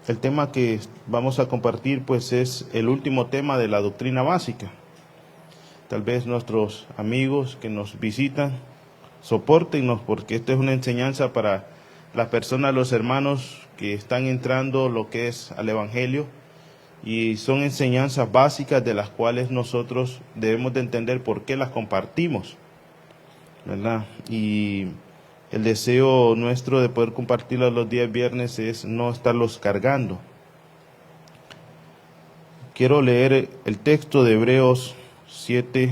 el tema que vamos a compartir pues es el último tema de la doctrina básica. Tal vez nuestros amigos que nos visitan, sopórtennos, porque esta es una enseñanza para las personas, los hermanos que están entrando lo que es al Evangelio, y son enseñanzas básicas de las cuales nosotros debemos de entender por qué las compartimos, ¿verdad? Y el deseo nuestro de poder compartirlas los días viernes es no estarlos cargando. Quiero leer el texto de Hebreos 7,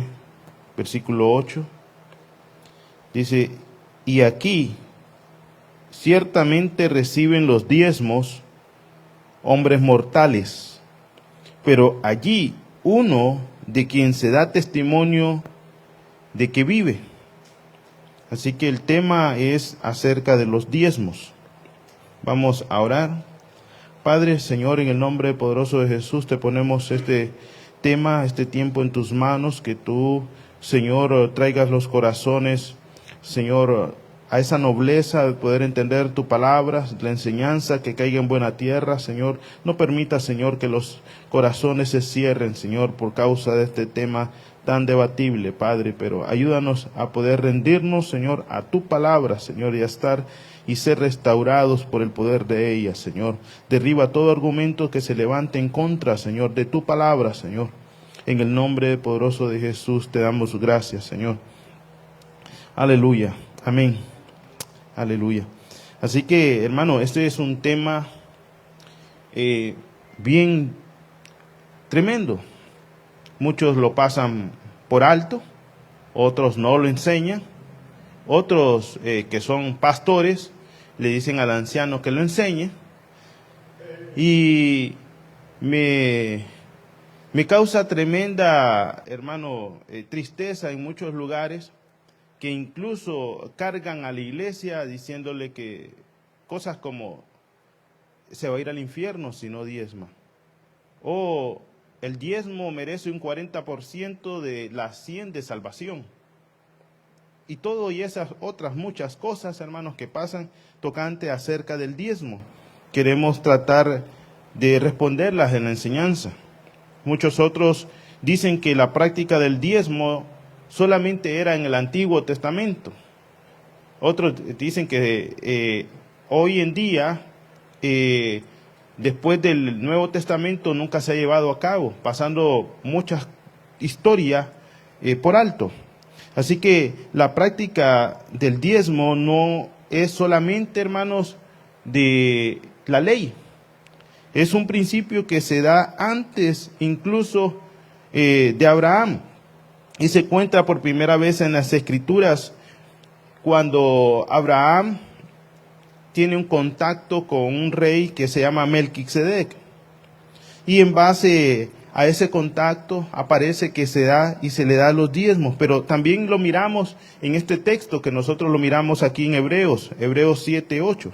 versículo 8. Dice: y aquí ciertamente reciben los diezmos hombres mortales, pero allí uno de quien se da testimonio de que vive. Así que el tema es acerca de los diezmos. Vamos a orar. Padre, Señor, en el nombre poderoso de Jesús, te ponemos este tema, este tiempo en tus manos, que tú, Señor, traigas los corazones, Señor, a esa nobleza de poder entender tu palabra, la enseñanza, que caiga en buena tierra, Señor. No permita, Señor, que los corazones se cierren, Señor, por causa de este tema tan debatible, Padre, pero ayúdanos a poder rendirnos, Señor, a tu palabra, Señor, y a estar y ser restaurados por el poder de ella, Señor. Derriba todo argumento que se levante en contra, Señor, de tu palabra, Señor. En el nombre poderoso de Jesús te damos gracias, Señor. Aleluya. Amén. Aleluya. Así que, hermano, este es un tema bien tremendo. Muchos lo pasan por alto, otros no lo enseñan, otros que son pastores le dicen al anciano que lo enseñe, y me causa tremenda, hermano, tristeza en muchos lugares, que incluso cargan a la iglesia diciéndole que cosas como se va a ir al infierno si no diezma, o el diezmo merece un 40% de las 100 de salvación, y todo y esas otras muchas cosas, hermanos, que pasan tocante acerca del diezmo. Queremos tratar de responderlas en la enseñanza. Muchos otros dicen que la práctica del diezmo solamente era en el Antiguo Testamento. Otros dicen que hoy en día, después del Nuevo Testamento, nunca se ha llevado a cabo, pasando muchas historias por alto. Así que la práctica del diezmo no es solamente, hermanos, de la ley. Es un principio que se da antes incluso de Abraham, y se encuentra por primera vez en las Escrituras cuando Abraham tiene un contacto con un rey que se llama Melquisedec, y en base a ese contacto aparece que se da y se le da los diezmos. Pero también lo miramos en este texto, que nosotros lo miramos aquí en Hebreos 7, 8.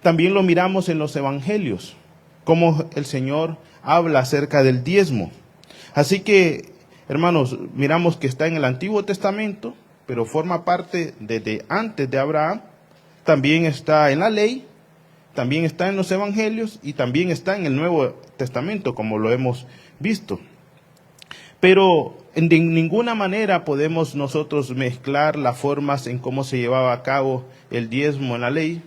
También lo miramos en los evangelios, cómo el Señor habla acerca del diezmo. Así que, hermanos, miramos que está en el Antiguo Testamento, pero forma parte desde antes de Abraham. También está en la ley, también está en los evangelios, y también está en el Nuevo Testamento, como lo hemos visto. Pero de ninguna manera podemos nosotros mezclar las formas en cómo se llevaba a cabo el diezmo en la ley.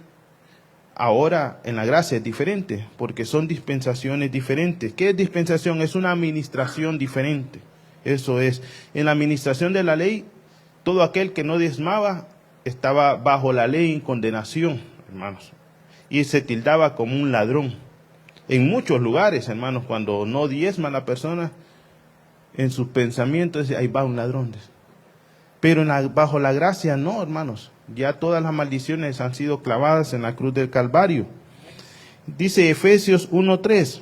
Ahora en la gracia es diferente, porque son dispensaciones diferentes. ¿Qué es dispensación? Es una administración diferente. Eso es, en la administración de la ley, todo aquel que no diezmaba estaba bajo la ley en condenación, hermanos, y se tildaba como un ladrón. En muchos lugares, hermanos, cuando no diezma la persona, en sus pensamientos dice: ahí va un ladrón. Pero bajo la gracia no, hermanos. Ya todas las maldiciones han sido clavadas en la cruz del Calvario. Dice Efesios 1:3: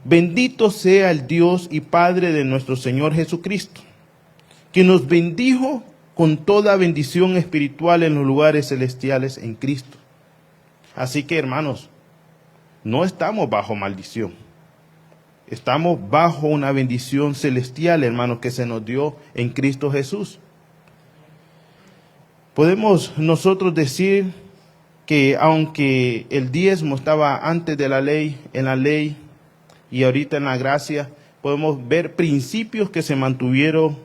bendito sea el Dios y Padre de nuestro Señor Jesucristo, que nos bendijo con toda bendición espiritual en los lugares celestiales en Cristo. Así que, hermanos, no estamos bajo maldición. Estamos bajo una bendición celestial, hermanos, que se nos dio en Cristo Jesús. Podemos nosotros decir que aunque el diezmo estaba antes de la ley, en la ley y ahorita en la gracia, podemos ver principios que se mantuvieron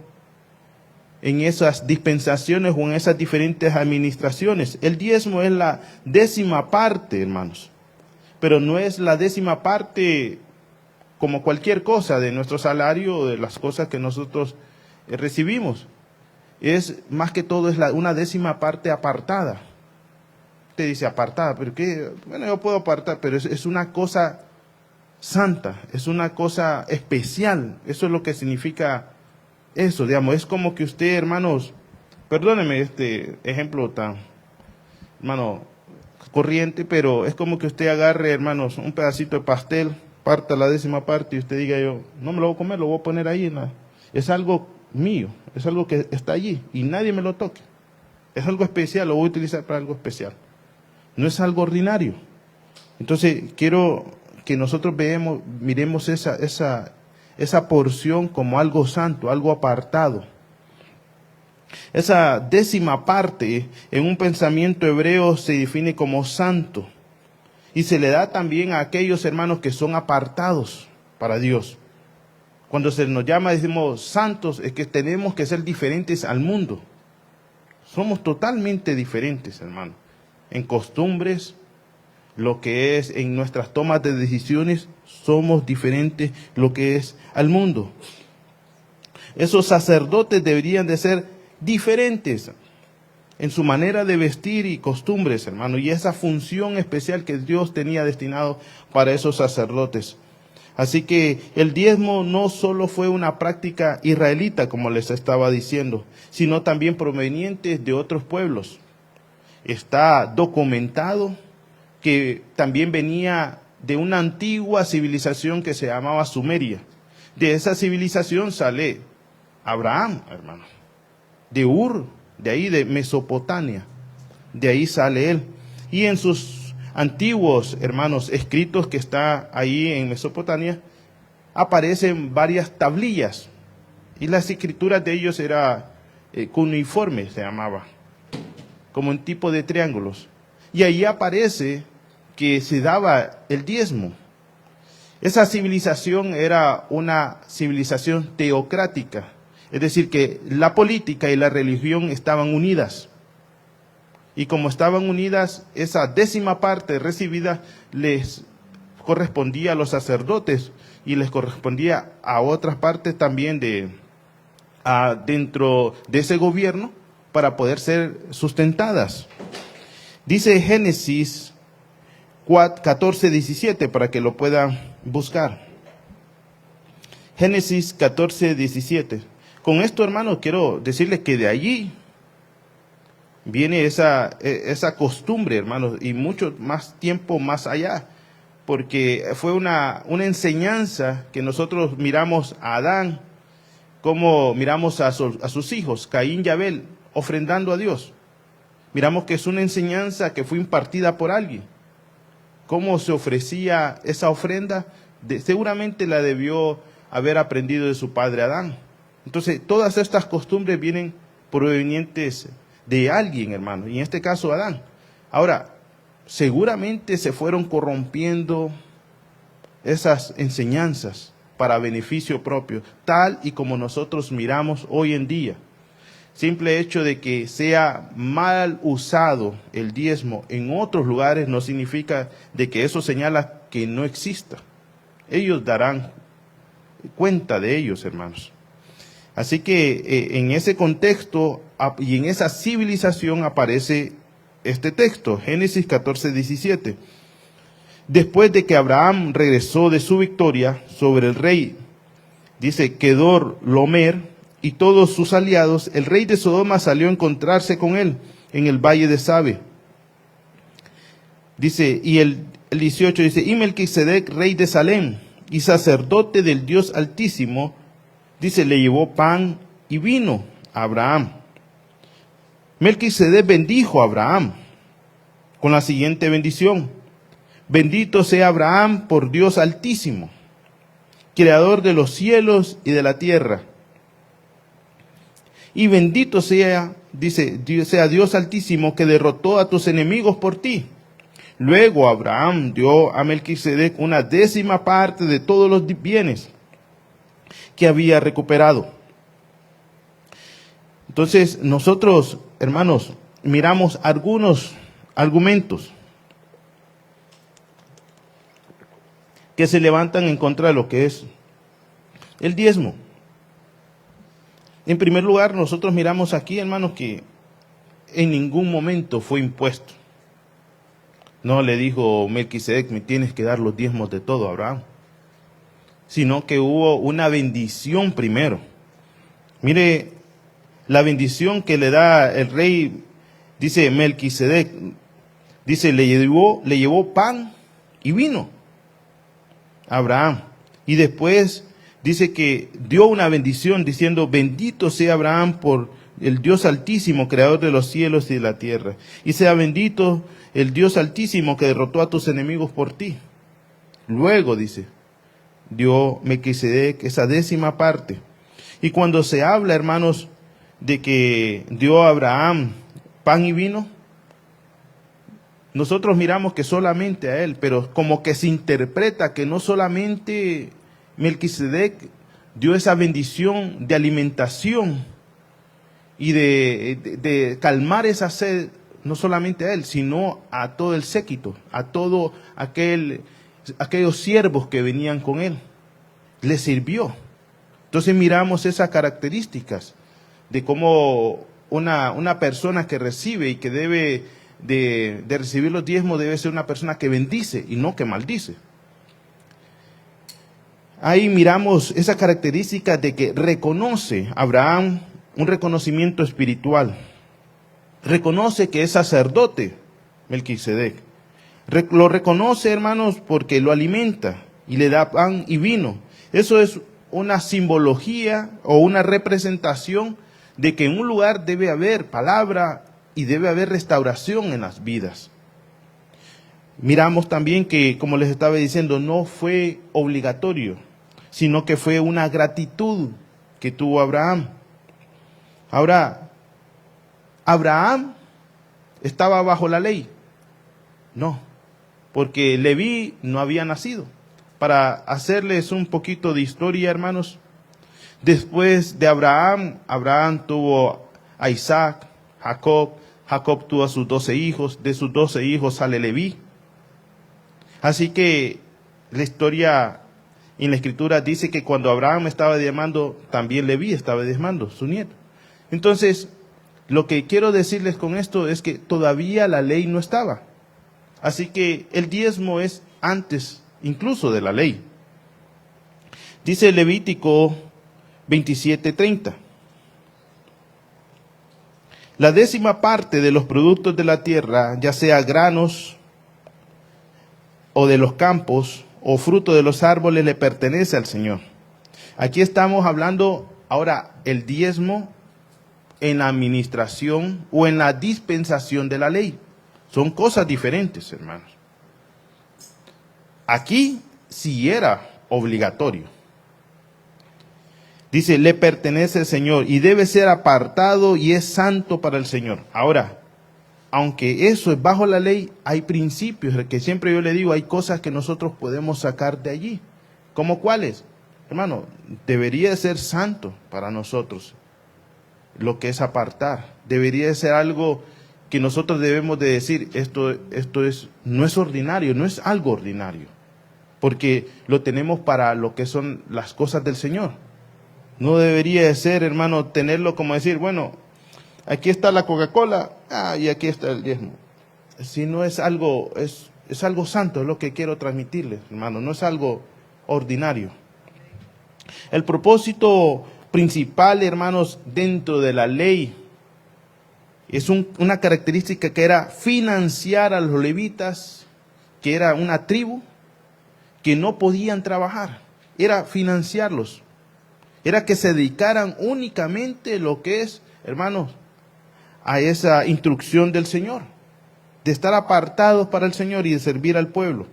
en esas dispensaciones o en esas diferentes administraciones. El diezmo es la 10ª parte, hermanos, pero no es la 10ª parte como cualquier cosa de nuestro salario o de las cosas que nosotros recibimos. Es más que todo es una 10ª parte apartada. Te dice apartada, pero ¿qué? Bueno, yo puedo apartar, pero es una cosa santa, es una cosa especial. Eso es lo que significa eso, digamos. Es como que usted, hermanos, perdónenme este ejemplo tan, hermano, corriente, pero es como que usted agarre, hermanos, un pedacito de pastel, parta la 10ª parte y usted diga yo, no me lo voy a comer, lo voy a poner ahí. Es algo mío, es algo que está allí y nadie me lo toque. Es algo especial, lo voy a utilizar para algo especial. No es algo ordinario. Entonces, quiero que nosotros miremos esa porción como algo santo, algo apartado. Esa 10ª parte en un pensamiento hebreo se define como santo y se le da también a aquellos hermanos que son apartados para Dios. Cuando se nos llama, decimos santos, es que tenemos que ser diferentes al mundo. Somos totalmente diferentes, hermano, en costumbres, lo que es en nuestras tomas de decisiones, somos diferentes lo que es al mundo. Esos sacerdotes deberían de ser diferentes en su manera de vestir y costumbres, hermano, y esa función especial que Dios tenía destinado para esos sacerdotes. Así que el diezmo no solo fue una práctica israelita, como les estaba diciendo, sino también proveniente de otros pueblos. Está documentado que también venía de una antigua civilización que se llamaba Sumeria. De esa civilización sale Abraham, hermano, de Ur, de ahí de Mesopotamia, de ahí sale él. Y en sus antiguos, hermanos, escritos que está ahí en Mesopotamia, aparecen varias tablillas. Y las escrituras de ellos eran cuneiformes, se llamaba, como en tipo de triángulos. Y ahí aparece que se daba el diezmo. Esa civilización era una civilización teocrática, es decir, que la política y la religión estaban unidas. Y como estaban unidas, esa 10ª parte recibida les correspondía a los sacerdotes y les correspondía a otras partes también dentro de ese gobierno para poder ser sustentadas. Dice Génesis 14:17 para que lo puedan buscar. Génesis 14:17. Con esto, hermano, quiero decirles que de allí viene esa costumbre, hermanos, y mucho más tiempo más allá, porque fue una enseñanza que nosotros miramos a Adán, como miramos a sus hijos, Caín y Abel, ofrendando a Dios. Miramos que es una enseñanza que fue impartida por alguien. ¿Cómo se ofrecía esa ofrenda? Seguramente la debió haber aprendido de su padre Adán. Entonces, todas estas costumbres vienen provenientes de alguien, hermano, y en este caso Adán. Ahora, seguramente se fueron corrompiendo esas enseñanzas para beneficio propio, tal y como nosotros miramos hoy en día. Simple hecho de que sea mal usado el diezmo en otros lugares no significa de que eso señala que no exista. Ellos darán cuenta de ellos, hermanos. Así que en ese contexto y en esa civilización aparece este texto, Génesis 14:17. Después de que Abraham regresó de su victoria sobre el rey, dice, Kedorlaomer y todos sus aliados, el rey de Sodoma salió a encontrarse con él en el valle de Sabe. Dice, y el 18 dice, y Melquisedec, rey de Salem y sacerdote del Dios Altísimo, dice, le llevó pan y vino a Abraham. Melquisedec bendijo a Abraham con la siguiente bendición. Bendito sea Abraham por Dios Altísimo, creador de los cielos y de la tierra. Y bendito sea, dice, sea Dios Altísimo que derrotó a tus enemigos por ti. Luego Abraham dio a Melquisedec una décima parte de todos los bienes que había recuperado. Entonces, nosotros, hermanos, miramos algunos argumentos que se levantan en contra de lo que es el diezmo. En primer lugar, nosotros miramos aquí, hermanos, que en ningún momento fue impuesto. No le dijo Melquisedec, me tienes que dar los diezmos de todo, Abraham. Sino que hubo una bendición primero. Mire, la bendición que le da el rey, dice Melquisedec, dice, le llevó pan y vino a Abraham. Y después dice que dio una bendición diciendo, bendito sea Abraham por el Dios Altísimo, creador de los cielos y de la tierra. Y sea bendito el Dios Altísimo que derrotó a tus enemigos por ti. Luego, dice, dio Melquisedec esa décima parte. Y cuando se habla, hermanos, de que dio a Abraham pan y vino, nosotros miramos que solamente a él, pero como que se interpreta que no solamente Melquisedec dio esa bendición de alimentación y de calmar esa sed, no solamente a él, sino a todo el séquito, a todo aquellos siervos que venían con él. Le sirvió. Entonces miramos esas características de cómo una persona que recibe y que debe de recibir los diezmos debe ser una persona que bendice y no que maldice. Ahí miramos esa característica de que reconoce Abraham un reconocimiento espiritual. Reconoce que es sacerdote Melquisedec. Lo reconoce, hermanos, porque lo alimenta y le da pan y vino. Eso es una simbología o una representación de que en un lugar debe haber palabra y debe haber restauración en las vidas. Miramos también que, como les estaba diciendo, no fue obligatorio, sino que fue una gratitud que tuvo Abraham. Ahora, ¿Abraham estaba bajo la ley? No, porque Leví no había nacido. Para hacerles un poquito de historia, hermanos, después de Abraham, Abraham tuvo a Isaac, Jacob tuvo a sus 12 hijos, de sus 12 hijos sale Leví. Así que la historia en la escritura dice que cuando Abraham estaba diezmando, también Leví estaba diezmando, su nieto. Entonces, lo que quiero decirles con esto es que todavía la ley no estaba. Así que el diezmo es antes incluso de la ley. Dice Levítico 27:30. La décima parte de los productos de la tierra, ya sea granos o de los campos o fruto de los árboles, le pertenece al Señor. Aquí estamos hablando ahora el diezmo en la administración o en la dispensación de la ley. Son cosas diferentes, hermanos. Aquí sí era obligatorio. Dice, le pertenece al Señor y debe ser apartado y es santo para el Señor. Ahora, aunque eso es bajo la ley, hay principios, que siempre yo le digo, hay cosas que nosotros podemos sacar de allí. ¿Cómo cuáles? Hermano, debería ser santo para nosotros lo que es apartar. Debería ser algo que nosotros debemos de decir, no es ordinario, no es algo ordinario, porque lo tenemos para lo que son las cosas del Señor. No debería de ser, hermano, tenerlo como decir, bueno, aquí está la Coca-Cola, y aquí está el diezmo. Si no es algo, es algo santo, es lo que quiero transmitirles, hermano, no es algo ordinario. El propósito principal, hermanos, dentro de la ley, es una característica que era financiar a los levitas, que era una tribu que no podían trabajar, era financiarlos, era que se dedicaran únicamente lo que es, hermanos, a esa instrucción del Señor, de estar apartados para el Señor y de servir al pueblo.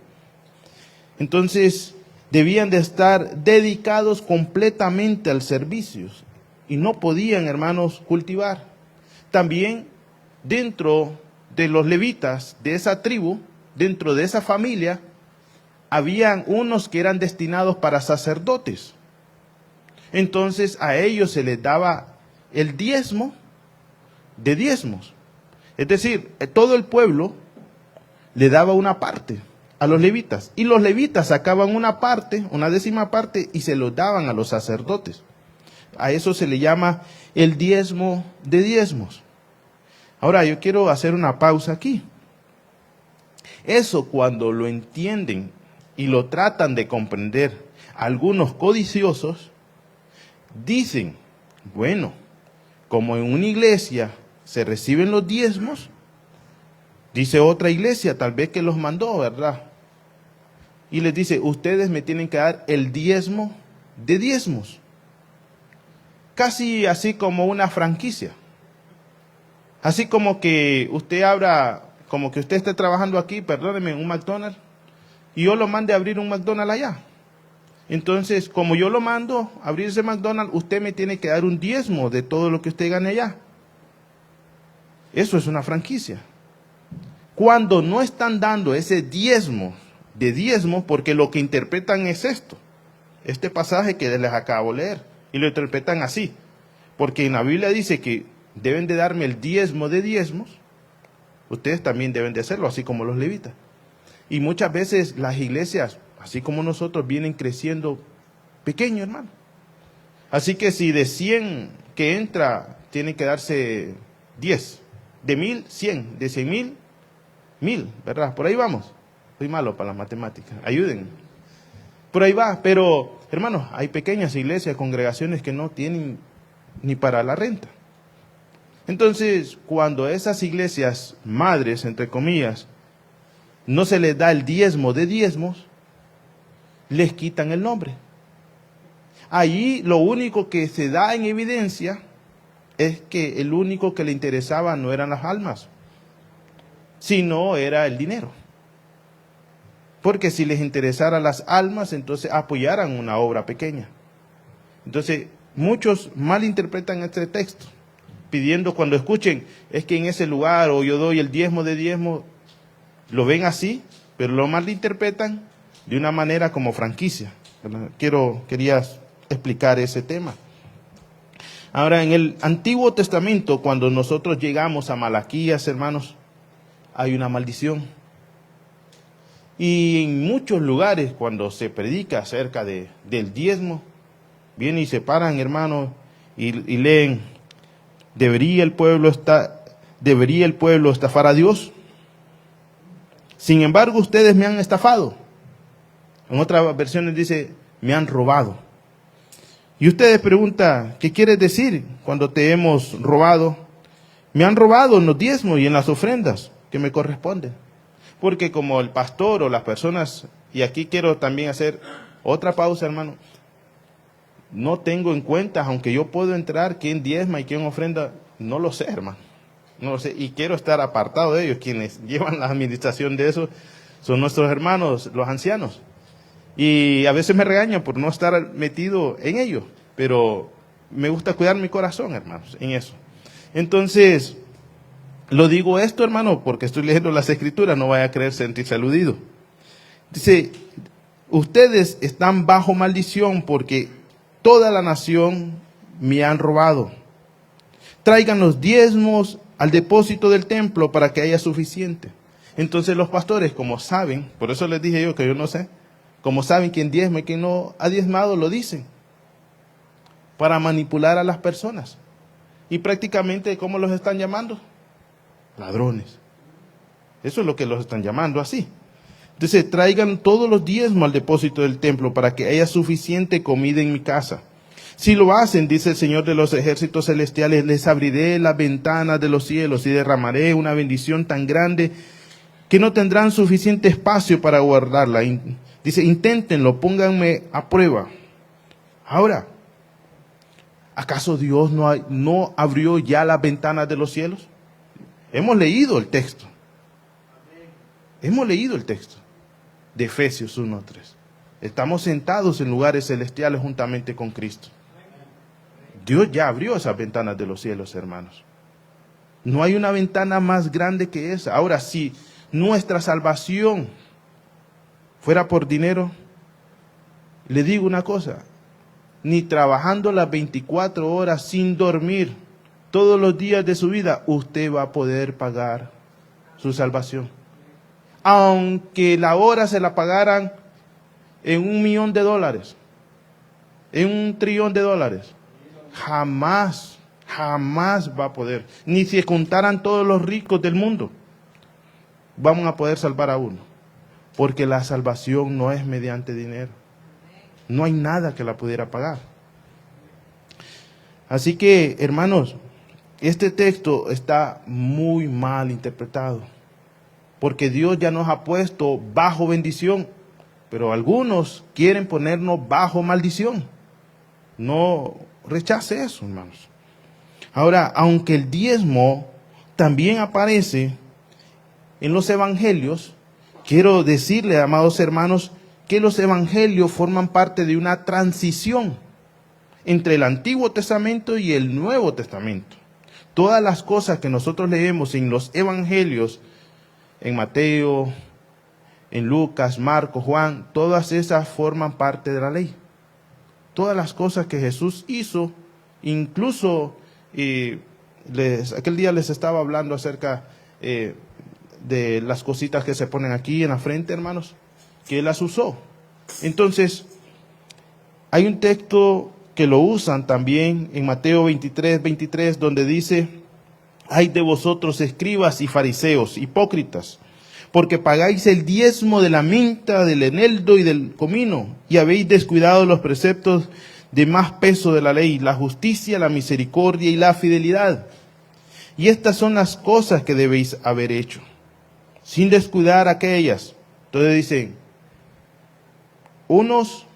Entonces, debían de estar dedicados completamente al servicio y no podían, hermanos, cultivar. También dentro de los levitas de esa tribu dentro de esa familia, habían unos que eran destinados para sacerdotes. Entonces a ellos se les daba el diezmo de diezmos. Es decir, todo el pueblo le daba una parte a los levitas. Y los levitas sacaban una parte, una décima parte, y se lo daban a los sacerdotes. A eso se le llama el diezmo de diezmos. Ahora yo quiero hacer una pausa aquí. Eso cuando lo entienden y lo tratan de comprender algunos codiciosos, dicen, bueno, como en una iglesia se reciben los diezmos, dice otra iglesia, tal vez que los mandó, ¿verdad? Y les dice, ustedes me tienen que dar el diezmo de diezmos. Casi así como una franquicia. Así como que usted abra, como que usted esté trabajando aquí, perdóneme, en un McDonald's, y yo lo mande a abrir un McDonald's allá. Entonces, como yo lo mando a abrir ese McDonald's, usted me tiene que dar un diezmo de todo lo que usted gane allá. Eso es una franquicia. Cuando no están dando ese diezmo de diezmo, porque lo que interpretan es esto, este pasaje que les acabo de leer, y lo interpretan así, porque en la Biblia dice que deben de darme el diezmo de diezmos, ustedes también deben de hacerlo, así como los levitas. Y muchas veces las iglesias, así como nosotros, vienen creciendo pequeño, hermano. Así que si de 100 que entra, tienen que darse 10. De 1000, 100. De 100,000, 1000, ¿verdad? Por ahí vamos. Soy malo para las matemáticas. Ayuden. Por ahí va. Pero, hermanos, hay pequeñas iglesias, congregaciones que no tienen ni para la renta. Entonces, cuando esas iglesias madres, entre comillas, no se les da el diezmo de diezmos, les quitan el nombre. Allí lo único que se da en evidencia es que el único que le interesaba no eran las almas, sino era el dinero. Porque si les interesara las almas, entonces apoyaran una obra pequeña. Entonces, muchos malinterpretan este texto, pidiendo cuando escuchen, es que en ese lugar, o yo doy el diezmo de diezmo, lo ven así, pero lo malinterpretan de una manera como franquicia. Quería explicar ese tema. Ahora, en el Antiguo Testamento, cuando nosotros llegamos a Malaquías, hermanos, hay una maldición. Y en muchos lugares, cuando se predica acerca del diezmo, vienen y se paran, hermanos, y leen, ¿debería el pueblo estafar a Dios? Sin embargo, ustedes me han estafado. En otras versiones dice, me han robado. Y ustedes preguntan, ¿qué quieres decir cuando te hemos robado? Me han robado en los diezmos y en las ofrendas que me corresponden. Porque como el pastor o las personas, y aquí quiero también hacer otra pausa, hermano, no tengo en cuenta, aunque yo puedo entrar quién diezma y quién ofrenda, no lo sé, hermano. No lo sé, y quiero estar apartado de ellos. Quienes llevan la administración de eso son nuestros hermanos, los ancianos. Y a veces me regañan por no estar metido en ello, pero me gusta cuidar mi corazón, hermanos, en eso. Entonces, lo digo esto, hermano, porque estoy leyendo las Escrituras, no vaya a creer sentirse aludido. Dice, ustedes están bajo maldición porque toda la nación me han robado. Traigan los diezmos al depósito del templo para que haya suficiente. Entonces los pastores, como saben, por eso les dije yo que yo no sé, como saben quién diezma y quién no ha diezmado, lo dicen, para manipular a las personas. Y prácticamente, ¿cómo los están llamando? Ladrones. Eso es lo que los están llamando así. Entonces, traigan todos los diezmos al depósito del templo para que haya suficiente comida en mi casa. Si lo hacen, dice el Señor de los ejércitos celestiales, les abriré las ventanas de los cielos y derramaré una bendición tan grande que no tendrán suficiente espacio para guardarla. Dice, inténtenlo, pónganme a prueba. Ahora, ¿acaso Dios no abrió ya las ventanas de los cielos? Hemos leído el texto. Hemos leído el texto de Efesios 1:3. Estamos sentados en lugares celestiales juntamente con Cristo. Dios ya abrió esas ventanas de los cielos, hermanos. No hay una ventana más grande que esa. Ahora, si nuestra salvación fuera por dinero, le digo una cosa, ni trabajando las 24 horas sin dormir todos los días de su vida, usted va a poder pagar su salvación. Aunque la hora se la pagaran en $1.000.000, en $1.000.000.000, jamás va a poder. Ni si contaran todos los ricos del mundo, vamos a poder salvar a uno. Porque la salvación no es mediante dinero. No hay nada que la pudiera pagar. Así que, hermanos, este texto está muy mal interpretado. Porque Dios ya nos ha puesto bajo bendición. Pero algunos quieren ponernos bajo maldición. No rechace eso, hermanos. Ahora, aunque el diezmo también aparece en los evangelios, quiero decirle, amados hermanos, que los evangelios forman parte de una transición entre el Antiguo Testamento y el Nuevo Testamento. Todas las cosas que nosotros leemos en los evangelios, en Mateo, en Lucas, Marcos, Juan, todas esas forman parte de la ley. Todas las cosas que Jesús hizo, incluso aquel día les estaba hablando acerca de las cositas que se ponen aquí en la frente, hermanos, que Él las usó. Entonces, hay un texto que lo usan también en Mateo 23, donde dice: ay de vosotros, escribas y fariseos, hipócritas, porque pagáis el diezmo de la menta, del eneldo y del comino, y habéis descuidado los preceptos de más peso de la ley, la justicia, la misericordia y la fidelidad. Y estas son las cosas que debéis haber hecho, sin descuidar aquellas. Entonces dicen, unos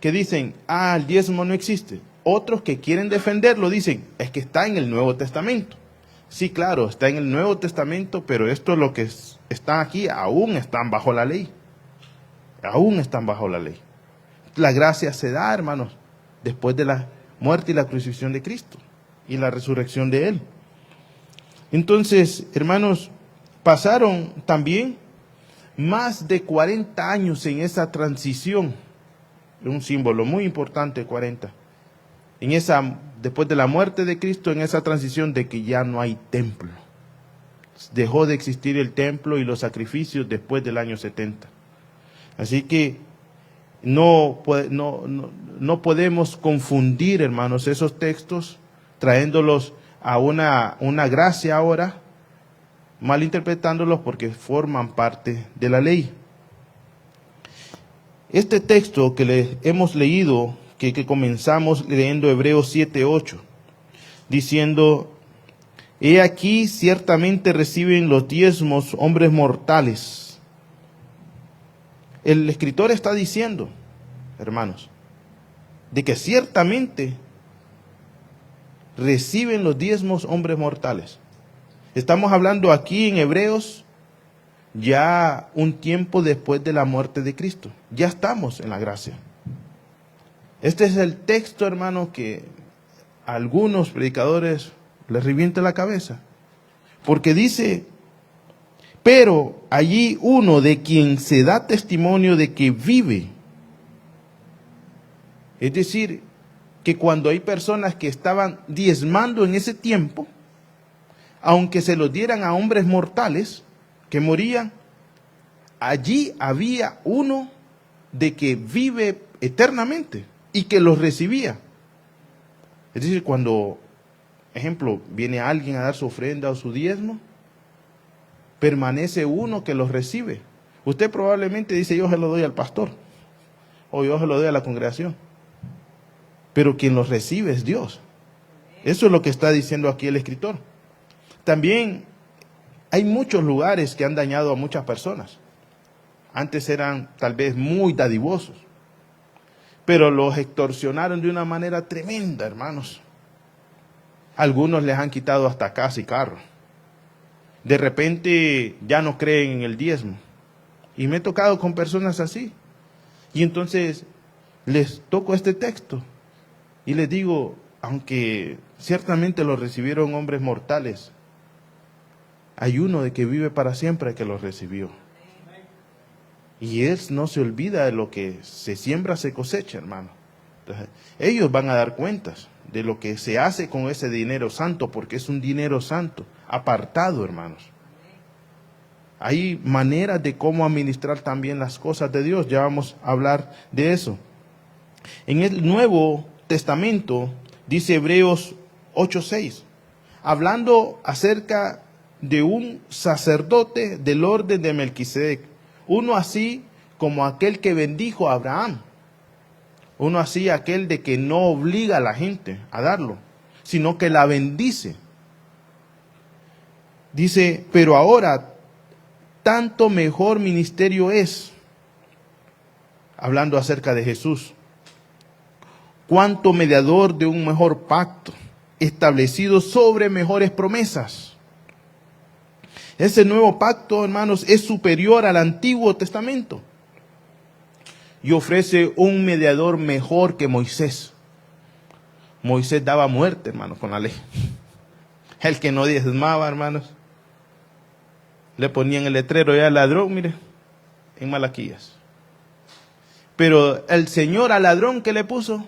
que dicen, el diezmo no existe. Otros que quieren defenderlo dicen, es que está en el Nuevo Testamento. Sí, claro, está en el Nuevo Testamento, pero esto es lo que están aquí, aún están bajo la ley. Aún están bajo la ley. La gracia se da, hermanos, después de la muerte y la crucifixión de Cristo y la resurrección de Él. Entonces, hermanos, pasaron también más de 40 años en esa transición. Un símbolo muy importante, 40. Después de la muerte de Cristo, en esa transición de que ya no hay templo. Dejó de existir el templo y los sacrificios después del año 70. Así que no podemos confundir, hermanos, esos textos, trayéndolos a una gracia ahora, malinterpretándolos porque forman parte de la ley. Este texto que le hemos leído, que comenzamos leyendo Hebreos 7:8, diciendo: he aquí ciertamente reciben los diezmos hombres mortales. El escritor está diciendo, hermanos, de que ciertamente reciben los diezmos hombres mortales. Estamos hablando aquí en Hebreos ya un tiempo después de la muerte de Cristo. Ya estamos en la gracia. Este es el texto, hermano, que a algunos predicadores les revienta la cabeza. Porque dice: pero allí uno de quien se da testimonio de que vive. Es decir, que cuando hay personas que estaban diezmando en ese tiempo, aunque se los dieran a hombres mortales que morían, allí había uno de que vive eternamente y que los recibía. Es decir, cuando, ejemplo, viene alguien a dar su ofrenda o su diezmo, permanece uno que los recibe. Usted probablemente dice: yo se lo doy al pastor, o yo se lo doy a la congregación. Pero quien los recibe es Dios. Eso es lo que está diciendo aquí el escritor. También hay muchos lugares que han dañado a muchas personas. Antes eran tal vez muy dadivosos, pero los extorsionaron de una manera tremenda, hermanos. Algunos les han quitado hasta casa y carro. De repente ya no creen en el diezmo. Y me he tocado con personas así. Y entonces les toco este texto y les digo: aunque ciertamente lo recibieron hombres mortales, hay uno de que vive para siempre que lo recibió. Y Él no se olvida de lo que se siembra, se cosecha, hermano. Entonces, ellos van a dar cuentas de lo que se hace con ese dinero santo, porque es un dinero santo, apartado, hermanos. Hay maneras de cómo administrar también las cosas de Dios. Ya vamos a hablar de eso. En el Nuevo Testamento, dice Hebreos 8:6, hablando acerca de un sacerdote del orden de Melquisedec, uno así como aquel que bendijo a Abraham, uno así aquel de que no obliga a la gente a darlo, sino que la bendice. Dice, pero ahora tanto mejor ministerio es, hablando acerca de Jesús, cuanto mediador de un mejor pacto, establecido sobre mejores promesas. Ese nuevo pacto, hermanos, es superior al Antiguo Testamento y ofrece un mediador mejor que Moisés. Moisés daba muerte, hermanos, con la ley. El que no diezmaba, hermanos, le ponían el letrero ya al ladrón, mire, en Malaquías. Pero el Señor al ladrón, ¿qué le puso?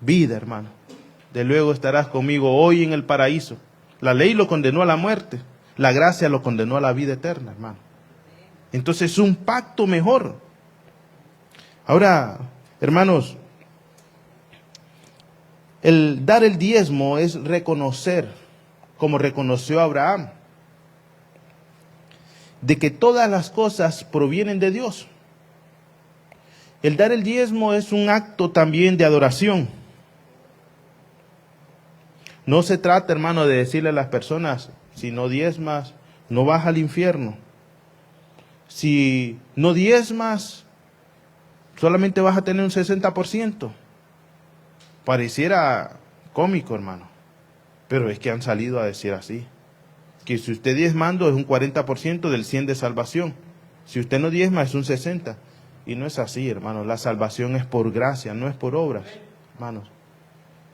Vida, hermano. De luego estarás conmigo hoy en el paraíso. La ley lo condenó a la muerte. La gracia lo condenó a la vida eterna, hermano. Entonces es un pacto mejor. Ahora, hermanos, el dar el diezmo es reconocer, como reconoció Abraham, de que todas las cosas provienen de Dios. El dar el diezmo es un acto también de adoración. No se trata, hermano, de decirle a las personas, si no diezmas, no vas al infierno. Si no diezmas, solamente vas a tener un 60%. Pareciera cómico, hermano, pero es que han salido a decir así. Que si usted diezmando es un 40% del 100 de salvación. Si usted no diezma es un 60%. Y no es así, hermano. La salvación es por gracia, no es por obras, hermanos.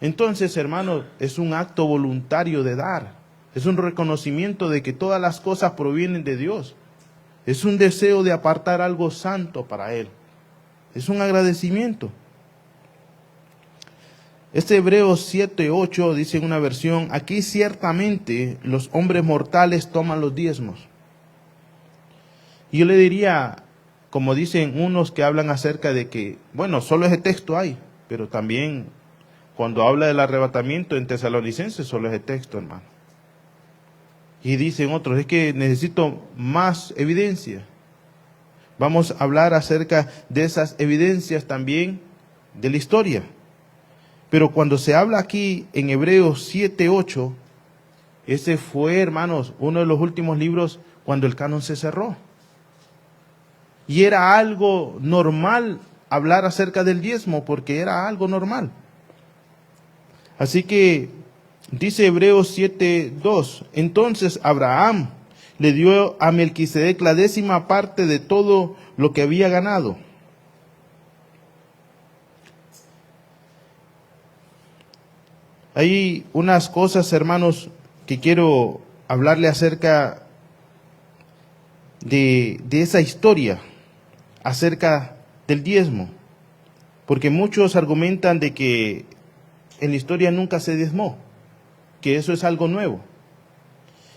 Entonces, hermano, es un acto voluntario de dar. Es un reconocimiento de que todas las cosas provienen de Dios. Es un deseo de apartar algo santo para Él. Es un agradecimiento. Este Hebreos 7:8 dice en una versión, aquí ciertamente los hombres mortales toman los diezmos. Y yo le diría, como dicen unos que hablan acerca de que, bueno, solo ese texto hay, pero también cuando habla del arrebatamiento en Tesalonicenses, solo ese texto, hermano. Y dicen otros, es que necesito más evidencia. Vamos a hablar acerca de esas evidencias también de la historia. Pero cuando se habla aquí en Hebreos 7:8, ese fue, hermanos, uno de los últimos libros cuando el canon se cerró. Y era algo normal hablar acerca del diezmo, porque era algo normal. Así que dice Hebreos 7:2, entonces Abraham le dio a Melquisedec la 10ª parte de todo lo que había ganado. Hay unas cosas, hermanos, que quiero hablarle acerca de esa historia, acerca del diezmo. Porque muchos argumentan de que en la historia nunca se diezmó, que eso es algo nuevo.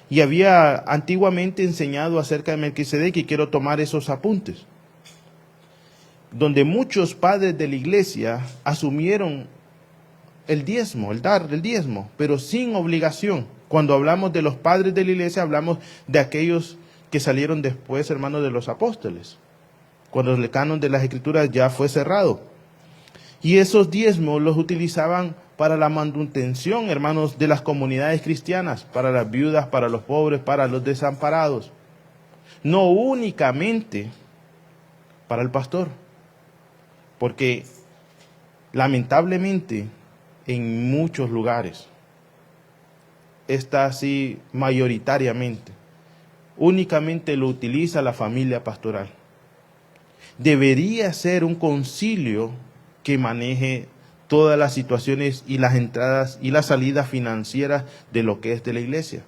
Y había antiguamente enseñado acerca de Melquisedec, y quiero tomar esos apuntes, donde muchos padres de la iglesia asumieron el diezmo, el dar el diezmo, pero sin obligación. Cuando hablamos de los padres de la iglesia, hablamos de aquellos que salieron después, hermanos, de los apóstoles, cuando el canon de las escrituras ya fue cerrado. Y esos diezmos los utilizaban para la manutención, hermanos, de las comunidades cristianas, para las viudas, para los pobres, para los desamparados. No únicamente para el pastor, porque lamentablemente en muchos lugares está así mayoritariamente. Únicamente lo utiliza la familia pastoral. Debería ser un concilio que maneje todas las situaciones y las entradas y las salidas financieras de lo que es de la iglesia.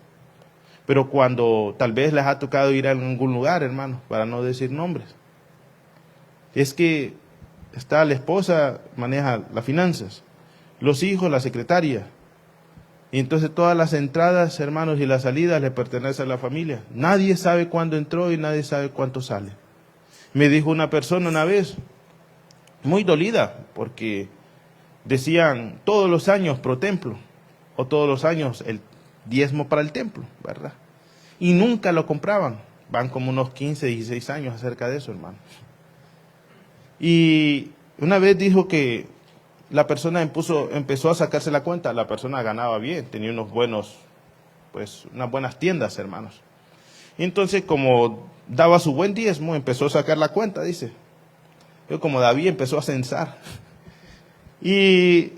Pero cuando tal vez les ha tocado ir a algún lugar, hermanos, para no decir nombres, es que está la esposa, maneja las finanzas, los hijos, la secretaria, y entonces todas las entradas, hermanos, y las salidas le pertenecen a la familia. Nadie sabe cuándo entró y nadie sabe cuánto sale. Me dijo una persona una vez, muy dolida, porque decían todos los años pro templo, o todos los años el diezmo para el templo, ¿verdad? Y nunca lo compraban. Van como unos 15, 16 años acerca de eso, hermano. Y una vez dijo que la persona empezó a sacarse la cuenta. La persona ganaba bien, tenía unos buenos, pues unas buenas tiendas, hermanos. Y entonces, como daba su buen diezmo, empezó a sacar la cuenta, dice. Yo, como David, empezó a censar. Y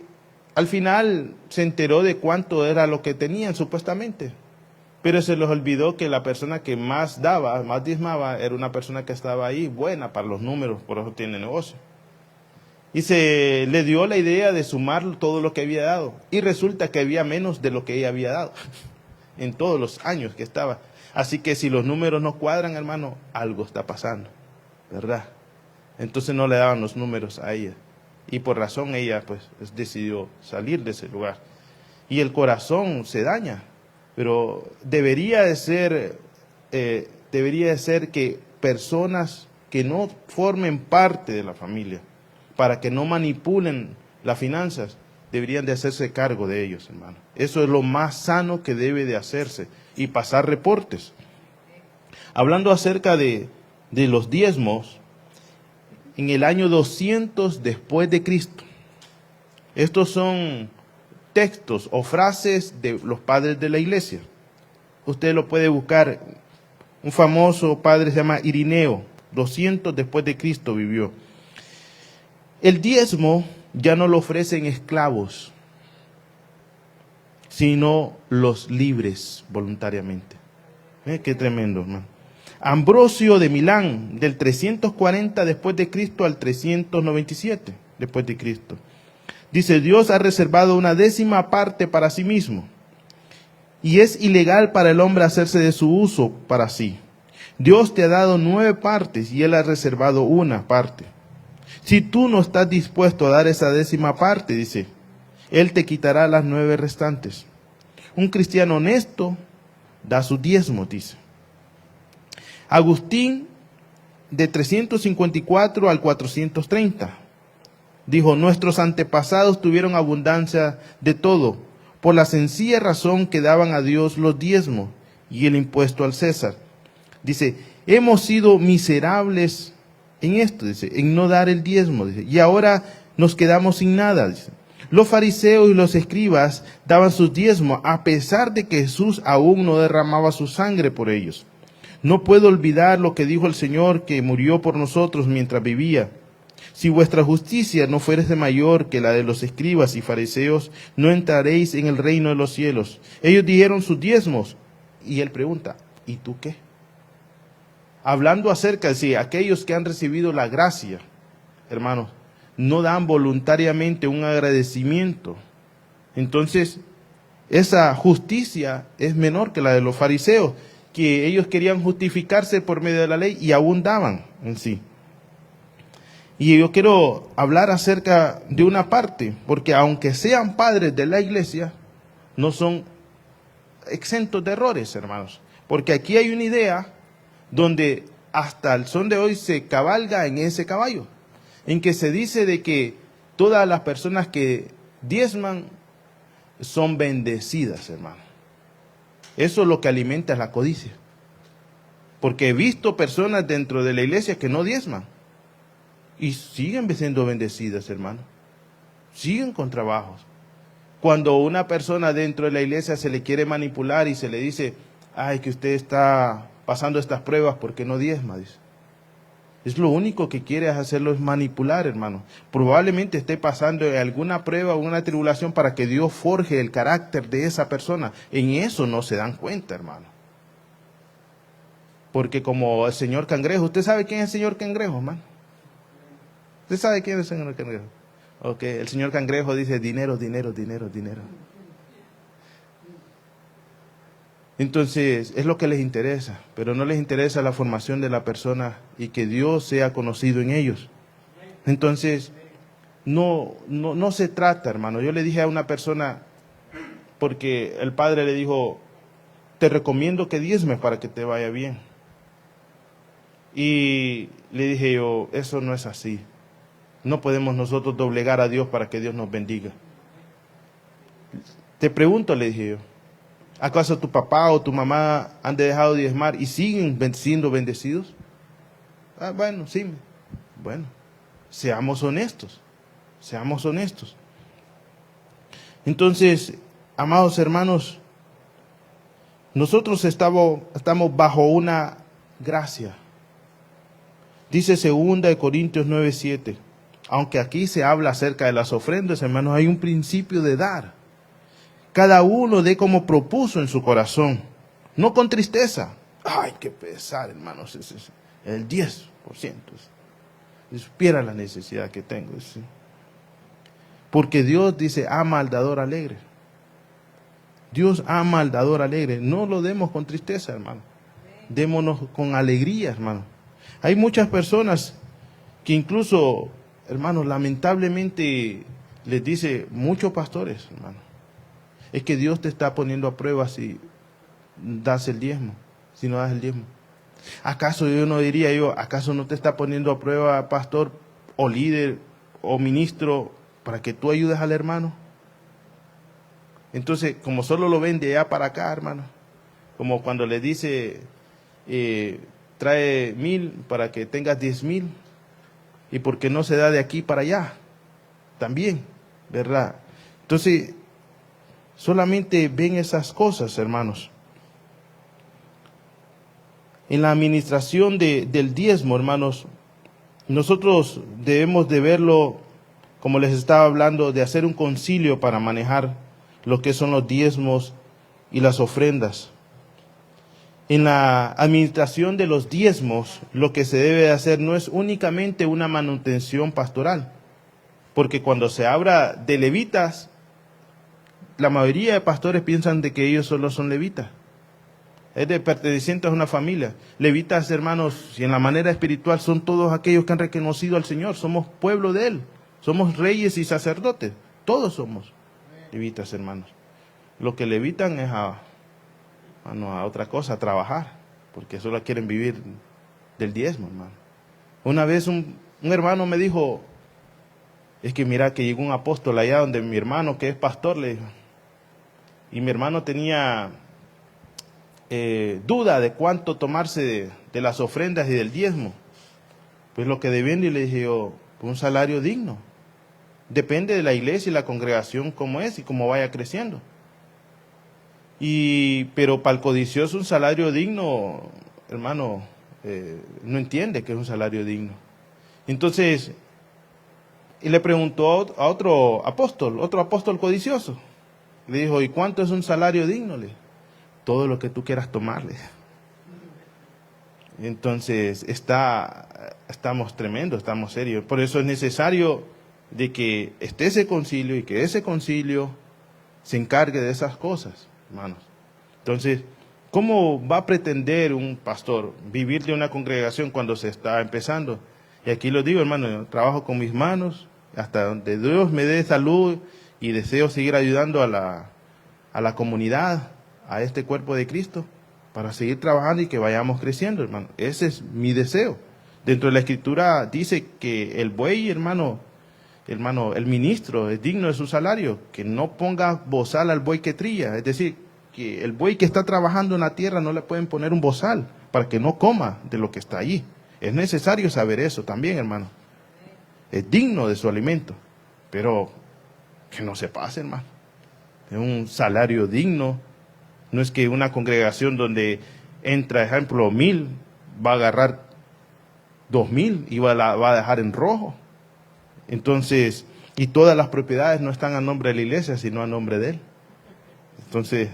al final se enteró de cuánto era lo que tenían supuestamente. Pero se les olvidó que la persona que más daba, más diezmaba, era una persona que estaba ahí, buena para los números, por eso tiene negocio. Y se le dio la idea de sumar todo lo que había dado. Y resulta que había menos de lo que ella había dado en todos los años que estaba. Así que si los números no cuadran, hermano, algo está pasando, ¿verdad? Entonces no le daban los números a ella. Y por razón ella pues decidió salir de ese lugar. Y el corazón se daña. Pero debería de ser que personas que no formen parte de la familia, para que no manipulen las finanzas, deberían de hacerse cargo de ellos, hermano. Eso es lo más sano que debe de hacerse, y pasar reportes. Hablando acerca de los diezmos, en el año 200 después de Cristo, estos son textos o frases de los padres de la iglesia. Usted lo puede buscar. Un famoso padre se llama Irineo, 200 después de Cristo vivió. El diezmo ya no lo ofrecen esclavos, sino los libres voluntariamente. Qué tremendo, hermano. Ambrosio de Milán, del 340 después de Cristo al 397 después de Cristo. Dice, Dios ha reservado una 10ª parte para sí mismo, y es ilegal para el hombre hacerse de su uso para sí. Dios te ha dado 9 partes y Él ha reservado una parte. Si tú no estás dispuesto a dar esa 10ª parte, dice, Él te quitará las 9 restantes. Un cristiano honesto da su diezmo, dice. Agustín, de 354 al 430, dijo, nuestros antepasados tuvieron abundancia de todo, por la sencilla razón que daban a Dios los diezmos y el impuesto al César. Dice, hemos sido miserables en esto, dice, en no dar el diezmo, dice, y ahora nos quedamos sin nada, dice. Los fariseos y los escribas daban sus diezmos a pesar de que Jesús aún no derramaba su sangre por ellos. No puedo olvidar lo que dijo el Señor, que murió por nosotros mientras vivía. Si vuestra justicia no fuese mayor que la de los escribas y fariseos, no entraréis en el reino de los cielos. Ellos dieron sus diezmos. Y él pregunta, ¿y tú qué? Hablando acerca de si aquellos que han recibido la gracia, hermanos, no dan voluntariamente un agradecimiento, entonces esa justicia es menor que la de los fariseos, que ellos querían justificarse por medio de la ley y aún daban en sí. Y yo quiero hablar acerca de una parte, porque aunque sean padres de la iglesia, no son exentos de errores, hermanos. Porque aquí hay una idea donde hasta el son de hoy se cabalga en ese caballo, en que se dice de que todas las personas que diezman son bendecidas, hermano. Eso es lo que alimenta es la codicia. Porque he visto personas dentro de la iglesia que no diezman y siguen siendo bendecidas, hermano. Siguen con trabajos. Cuando una persona dentro de la iglesia se le quiere manipular y se le dice, ay, que usted está pasando estas pruebas porque no diezma, dice. Es lo único que quiere hacerlo es manipular, hermano. Probablemente esté pasando alguna prueba o una tribulación para que Dios forje el carácter de esa persona. En eso no se dan cuenta, hermano. Porque como el señor Cangrejo, ¿usted sabe quién es el señor Cangrejo, hermano? ¿Usted sabe quién es el señor Cangrejo? Ok, el señor Cangrejo dice dinero, dinero, dinero, dinero. Entonces, es lo que les interesa, pero no les interesa la formación de la persona y que Dios sea conocido en ellos. Entonces, no se trata, hermano. Yo le dije a una persona, porque el padre le dijo, te recomiendo que diezmes para que te vaya bien. Y le dije yo, eso no es así. No podemos nosotros doblegar a Dios para que Dios nos bendiga. Te pregunto, le dije yo, ¿acaso tu papá o tu mamá han dejado de diezmar y siguen siendo bendecidos? Ah, bueno, sí. Bueno, seamos honestos. Seamos honestos. Entonces, amados hermanos, nosotros estamos bajo una gracia. Dice 2 Corintios 9:7. Aunque aquí se habla acerca de las ofrendas, hermanos, hay un principio de dar. Cada uno dé como propuso en su corazón, no con tristeza. Ay, qué pesar, hermanos, es el 10%. Si supiera la necesidad que tengo. ¿Sí? Porque Dios dice, ama al dador alegre. Dios ama al dador alegre. No lo demos con tristeza, hermano. Démonos con alegría, hermano. Hay muchas personas que incluso, hermanos, lamentablemente les dice, muchos pastores, hermano, es que Dios te está poniendo a prueba si das el diezmo, si no das el diezmo. ¿Acaso acaso no te está poniendo a prueba, pastor, o líder, o ministro, para que tú ayudes al hermano? Entonces, como solo lo ven de allá para acá, hermano, como cuando le dice, trae 1,000 para que tengas 10,000, y porque no se da de aquí para allá, también, ¿verdad? Entonces, solamente ven esas cosas, hermanos. En la administración del diezmo, hermanos, nosotros debemos de verlo, como les estaba hablando, de hacer un concilio para manejar lo que son los diezmos y las ofrendas. En la administración de los diezmos, lo que se debe hacer no es únicamente una manutención pastoral, porque cuando se habla de levitas, la mayoría de pastores piensan de que ellos solo son levitas. Es de pertenecientes a una familia. Levitas, hermanos, y en la manera espiritual son todos aquellos que han reconocido al Señor. Somos pueblo de Él. Somos reyes y sacerdotes. Todos somos levitas, hermanos. Lo que levitan es a otra cosa, a trabajar, porque solo quieren vivir del diezmo, hermano. Una vez un hermano me dijo, es que mira que llegó un apóstol allá donde mi hermano, que es pastor, le dijo, y mi hermano tenía duda de cuánto tomarse de las ofrendas y del diezmo. Pues lo que debían, y le dije yo, un salario digno. Depende de la iglesia y la congregación cómo es y cómo vaya creciendo. Pero para el codicioso un salario digno, hermano, no entiende que es un salario digno. Entonces, y le preguntó a otro apóstol codicioso. Le dijo, ¿y cuánto es un salario digno? Le dijo, todo lo que tú quieras tomarle. Entonces, estamos tremendos, estamos serios. Por eso es necesario de que esté ese concilio y que ese concilio se encargue de esas cosas, hermanos. Entonces, ¿cómo va a pretender un pastor vivir de una congregación cuando se está empezando? Y aquí lo digo, hermano, yo trabajo con mis manos, hasta donde Dios me dé salud y deseo seguir ayudando a la comunidad, a este cuerpo de Cristo, para seguir trabajando y que vayamos creciendo, hermano. Ese es mi deseo. Dentro de la Escritura dice que el buey, hermano, el ministro es digno de su salario, que no ponga bozal al buey que trilla. Es decir, que el buey que está trabajando en la tierra no le pueden poner un bozal para que no coma de lo que está allí. Es necesario saber eso también, hermano. Es digno de su alimento, pero que no se pase, hermano. Es un salario digno. No es que una congregación donde entra, ejemplo, 1,000, va a agarrar 2,000 y va a dejar en rojo. Entonces, y todas las propiedades no están a nombre de la iglesia, sino a nombre de Él. Entonces,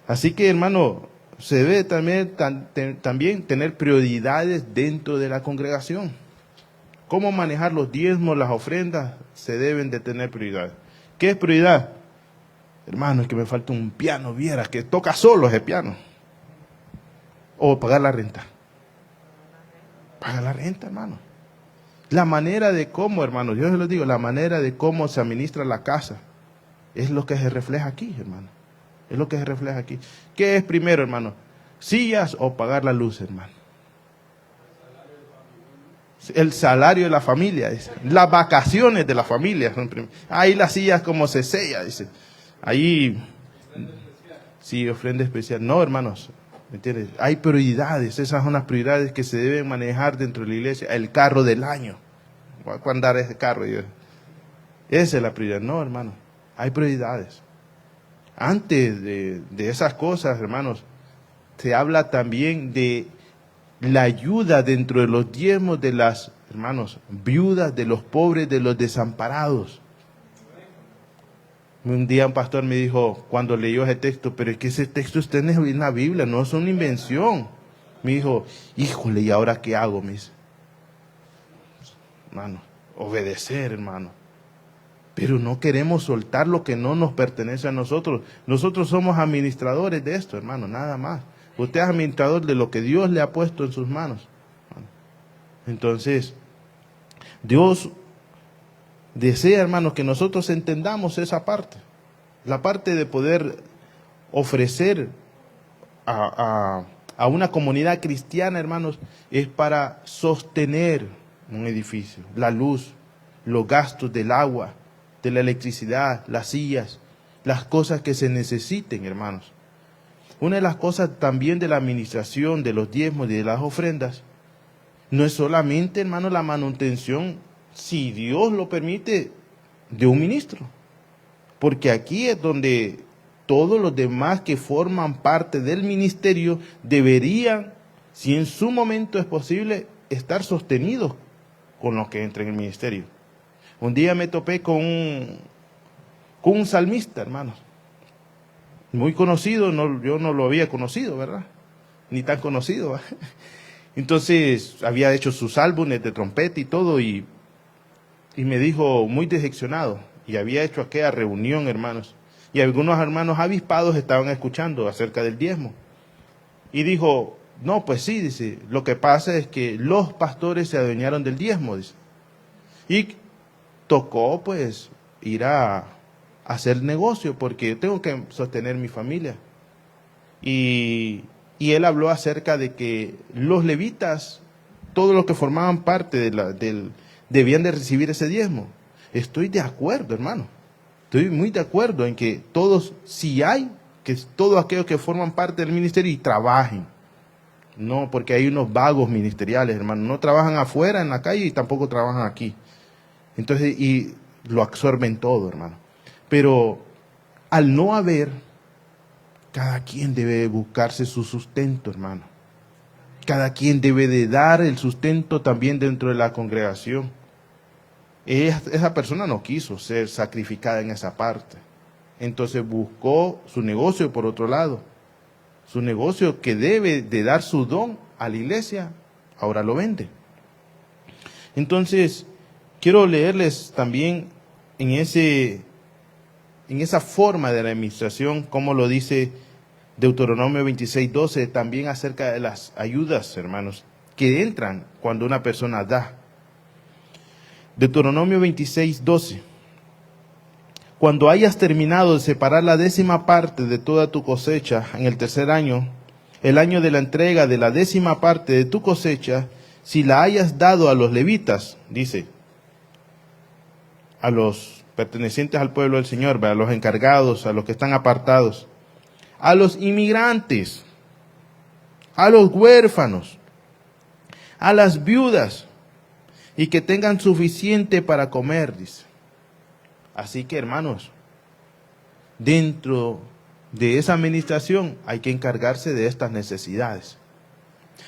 así que, hermano, se debe también tener prioridades dentro de la congregación. ¿Cómo manejar los diezmos, las ofrendas? Se deben de tener prioridad. ¿Qué es prioridad? Hermano, es que me falta un piano, vieras que toca solo ese piano. O pagar la renta. Paga la renta, hermano. La manera de cómo, hermano, yo se lo digo, la manera de cómo se administra la casa es lo que se refleja aquí, hermano. Es lo que se refleja aquí. ¿Qué es primero, hermano? ¿Sillas o pagar la luz, hermano? El salario de la familia, dice. Las vacaciones de la familia. Ahí las sillas como se sella, dice. Ahí, sí, ofrenda especial. No, hermanos, ¿me entiendes? Hay prioridades, esas son las prioridades que se deben manejar dentro de la iglesia. El carro del año. Voy a andar ese carro. Esa es la prioridad. No, hermano, hay prioridades. Antes de esas cosas, hermanos, se habla también de la ayuda dentro de los diezmos de las, hermanos, viudas, de los pobres, de los desamparados. Un día un pastor me dijo, cuando leyó ese texto, pero es que ese texto está en la Biblia, no es una invención. Me dijo, híjole, ¿y ahora qué hago? Me dice, hermano, obedecer, hermano. Pero no queremos soltar lo que no nos pertenece a nosotros. Nosotros somos administradores de esto, hermano, nada más. Usted es administrador de lo que Dios le ha puesto en sus manos. Entonces, Dios desea, hermanos, que nosotros entendamos esa parte. La parte de poder ofrecer a una comunidad cristiana, hermanos, es para sostener un edificio, la luz, los gastos del agua, de la electricidad, las sillas, las cosas que se necesiten, hermanos. Una de las cosas también de la administración de los diezmos y de las ofrendas, no es solamente, hermano, la manutención, si Dios lo permite, de un ministro. Porque aquí es donde todos los demás que forman parte del ministerio deberían, si en su momento es posible, estar sostenidos con los que entren en el ministerio. Un día me topé con un salmista, hermanos. Muy conocido, yo no lo había conocido, ¿verdad? Ni tan conocido, ¿verdad? Entonces, había hecho sus álbumes de trompeta y todo, y me dijo, muy decepcionado, y había hecho aquella reunión, hermanos, y algunos hermanos avispados estaban escuchando acerca del diezmo. Y dijo, no, pues sí, dice, lo que pasa es que los pastores se adueñaron del diezmo, dice. Y tocó, pues, ir a hacer negocio, porque tengo que sostener mi familia. Y él habló acerca de que los levitas, todos los que formaban parte debían de recibir ese diezmo. Estoy de acuerdo, hermano. Estoy muy de acuerdo en que todos, si hay, que todos aquellos que forman parte del ministerio y trabajen. No, porque hay unos vagos ministeriales, hermano. No trabajan afuera en la calle y tampoco trabajan aquí. Entonces, y lo absorben todo, hermano. Pero al no haber, cada quien debe buscarse su sustento, hermano. Cada quien debe de dar el sustento también dentro de la congregación. Esa persona no quiso ser sacrificada en esa parte. Entonces buscó su negocio por otro lado. Su negocio que debe de dar su don a la iglesia, ahora lo vende. Entonces, quiero leerles también en esa forma de la administración, como lo dice Deuteronomio 26:12, también acerca de las ayudas, hermanos, que entran cuando una persona da. Deuteronomio 26:12. Cuando hayas terminado de separar la 10ª parte de toda tu cosecha en el tercer año, el año de la entrega de la 10ª parte de tu cosecha, si la hayas dado a los levitas, dice, a los pertenecientes al pueblo del Señor, a los encargados, a los que están apartados, a los inmigrantes, a los huérfanos, a las viudas, y que tengan suficiente para comer, dice. Así que, hermanos, dentro de esa administración hay que encargarse de estas necesidades.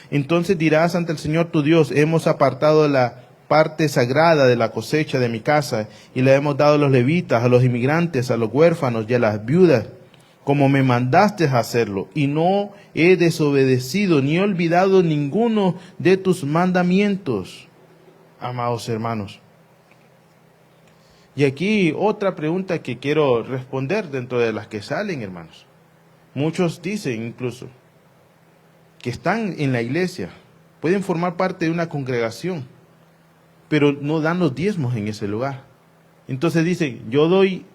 Entonces dirás ante el Señor tu Dios, hemos apartado la parte sagrada de la cosecha de mi casa y la hemos dado a los levitas, a los inmigrantes, a los huérfanos y a las viudas, como me mandaste a hacerlo, y no he desobedecido ni he olvidado ninguno de tus mandamientos. Amados hermanos, Y aquí otra pregunta que quiero responder dentro de las que salen, hermanos. Muchos dicen incluso que están en la iglesia, pueden formar parte de una congregación, pero no dan los diezmos en ese lugar. Entonces dicen, yo doy,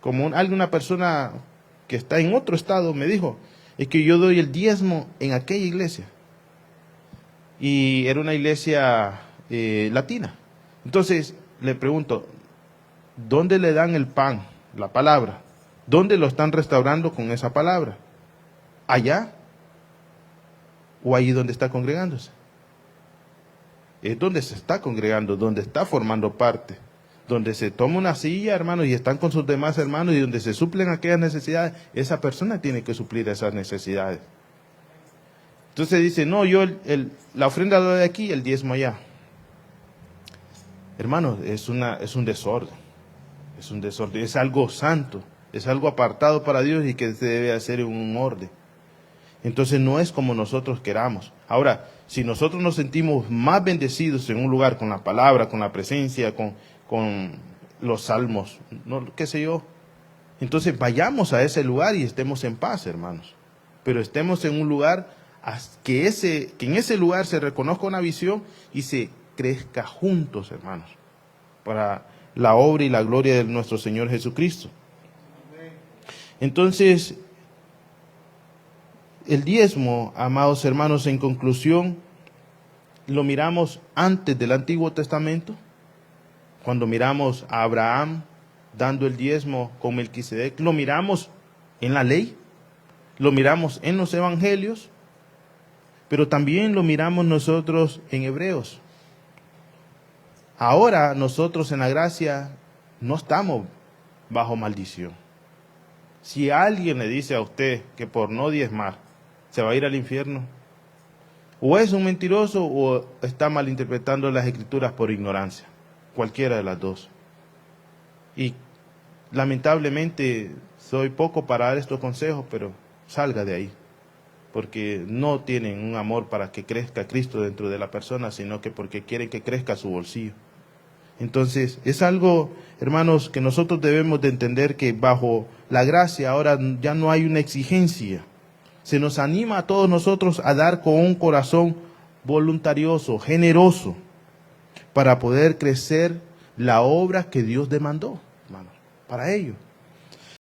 como alguna persona que está en otro estado me dijo, es que yo doy el diezmo en aquella iglesia. Y era una iglesia latina. Entonces le pregunto, ¿dónde le dan el pan, la palabra? ¿Dónde lo están restaurando con esa palabra? ¿Allá? ¿O allí donde está congregándose? Es donde se está congregando, donde está formando parte, donde se toma una silla, hermanos, y están con sus demás hermanos, y donde se suplen aquellas necesidades. Esa persona tiene que suplir esas necesidades. Entonces dice, no, yo la ofrenda la doy aquí, el diezmo allá. Hermanos, es un desorden. Es un desorden, es algo santo, es algo apartado para Dios y que se debe hacer en un orden. Entonces no es como nosotros queramos. Ahora, si nosotros nos sentimos más bendecidos en un lugar con la palabra, con la presencia, con los salmos, no, qué sé yo, entonces vayamos a ese lugar y estemos en paz, hermanos. Pero estemos en un lugar que en ese lugar se reconozca una visión y se crezca juntos, hermanos, para la obra y la gloria de nuestro Señor Jesucristo. Entonces, el diezmo, amados hermanos, en conclusión, lo miramos antes del Antiguo Testamento, cuando miramos a Abraham dando el diezmo con Melquisedec, lo miramos en la ley, lo miramos en los evangelios, pero también lo miramos nosotros en Hebreos. Ahora nosotros en la gracia no estamos bajo maldición. Si alguien le dice a usted que por no diezmar se va a ir al infierno, o es un mentiroso o está malinterpretando las escrituras por ignorancia, cualquiera de las dos. Y lamentablemente soy poco para dar estos consejos, pero salga de ahí, porque no tienen un amor para que crezca Cristo dentro de la persona, sino que porque quieren que crezca su bolsillo. Entonces, es algo, hermanos, que nosotros debemos de entender, que bajo la gracia ahora ya no hay una exigencia. Se nos anima a todos nosotros a dar con un corazón voluntarioso, generoso, para poder crecer la obra que Dios demandó, hermanos, para ello.